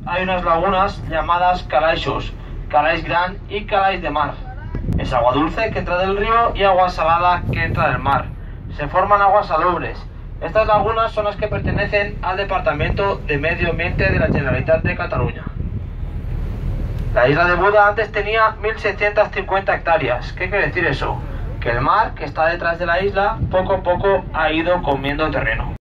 hay unas lagunas llamadas calaixos, calais gran y calais de mar. Es agua dulce que entra del río y agua salada que entra del mar. Se forman aguas salobres. Estas lagunas son las que pertenecen al Departamento de Medio Ambiente de la Generalitat de Cataluña. La isla de Buda antes tenía 1.650 hectáreas. ¿Qué quiere decir eso? Que el mar que está detrás de la isla poco a poco ha ido comiendo terreno.